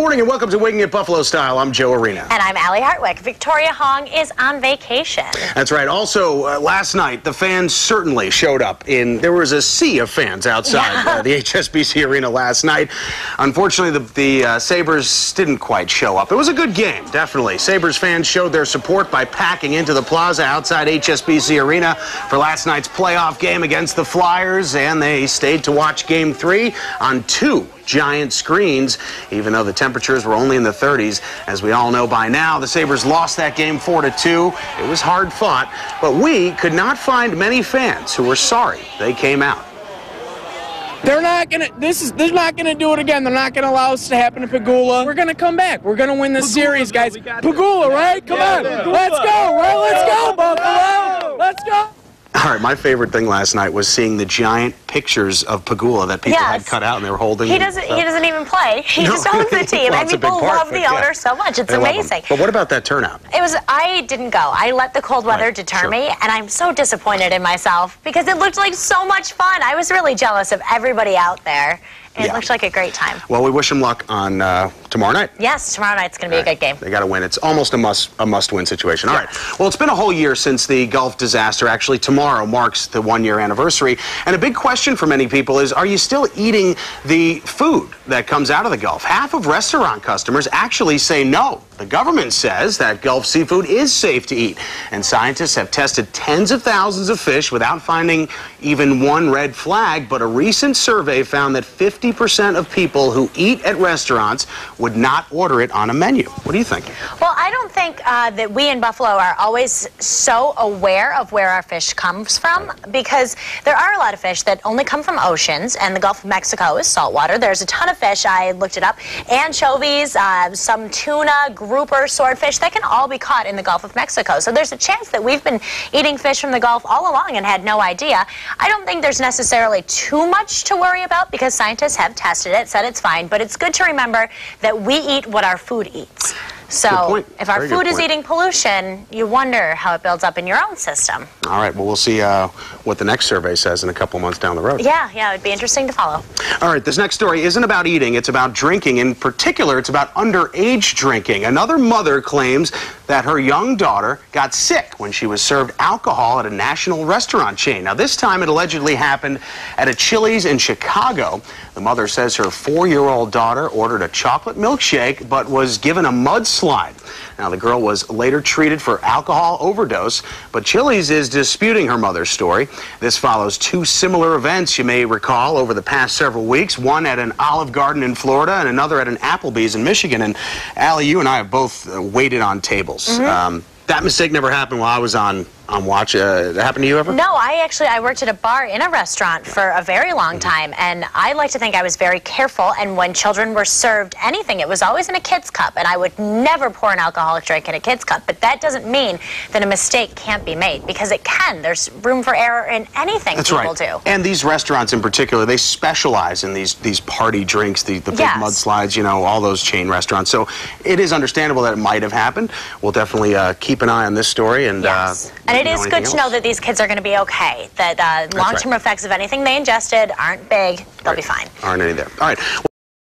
Morning and welcome to Waking It Buffalo Style. I'm Joe Arena. And I'm Allie Hartwick. Victoria Hong is on vacation. That's right. Also, last night, the fans certainly showed up. There was a sea of fans outside the HSBC Arena last night. Unfortunately, the Sabres didn't quite show up. It was a good game, definitely. Sabres fans showed their support by packing into the plaza outside HSBC Arena for last night's playoff game against the Flyers, and they stayed to watch Game 3 on two giant screens, even though the temperatures were only in the 30s. As we all know by now, the Sabres lost that game 4-2. It was hard fought, but we could not find many fans who were sorry they came out. They're not gonna. They're not gonna do it again. They're not gonna allow this to happen to Pegula. We're gonna come back. We're gonna win this series, guys. Pegula, right? Come on, let's go, right? Let's go, Buffalo. Let's go. All right, my favorite thing last night was seeing the giant pictures of Pegula that people had cut out and they were holding. He doesn't even play. He just owns the team, well, and people love the owner so much. It's amazing. But what about that turnout? I didn't go. I let the cold weather deter me, and I'm so disappointed in myself because it looked like so much fun. I was really jealous of everybody out there. It looked like a great time. Well, we wish them luck on tomorrow night. Yes, tomorrow night's going to be a good game. They got to win. It's almost a must-win situation. All right. Well, it's been a whole year since the Gulf disaster. Actually, tomorrow marks the one-year anniversary. And a big question for many people is, are you still eating the food that comes out of the Gulf? Half of restaurant customers actually say no. The government says that Gulf seafood is safe to eat. And scientists have tested tens of thousands of fish without finding even one red flag. But a recent survey found that 50% of people who eat at restaurants would not order it on a menu. What do you think? Well, I don't think that we in Buffalo are always so aware of where our fish comes from, because there are a lot of fish that only come from oceans, and the Gulf of Mexico is saltwater. There's a ton of fish. I looked it up. Anchovies, some tuna, grouper, swordfish, that can all be caught in the Gulf of Mexico. So there's a chance that we've been eating fish from the Gulf all along and had no idea. I don't think there's necessarily too much to worry about because scientists have tested it, said it's fine, but it's good to remember that we eat what our food eats. So if our food is eating pollution, you wonder how it builds up in your own system. All right, well, we'll see what the next survey says in a couple months down the road. Yeah, it'd be interesting to follow. All right, this next story isn't about eating, it's about drinking. In particular, it's about underage drinking. Another mother claims that her young daughter got sick when she was served alcohol at a national restaurant chain. Now, this time it allegedly happened at a Chili's in Chicago. The mother says her 4-year-old daughter ordered a chocolate milkshake but was given a mudslide. Now, the girl was later treated for alcohol overdose, but Chili's is disputing her mother's story. This follows two similar events you may recall over the past several weeks, one at an Olive Garden in Florida and another at an Applebee's in Michigan. And Allie, you and I have both waited on tables. That mistake never happened while I was on watch. It happened to you ever? No, I worked at a bar in a restaurant for a very long time, and I like to think I was very careful, and when children were served anything, it was always in a kid's cup, and I would never pour an alcoholic drink in a kid's cup, but that doesn't mean that a mistake can't be made, because it can. There's room for error in anything people do. And these restaurants in particular, they specialize in these party drinks, the big mudslides, you know, all those chain restaurants. So it is understandable that it might have happened. We'll definitely keep an eye on this story. And it is good to know that these kids are going to be okay, that long-term effects of anything they ingested aren't big. They'll be fine. Aren't any there. All right.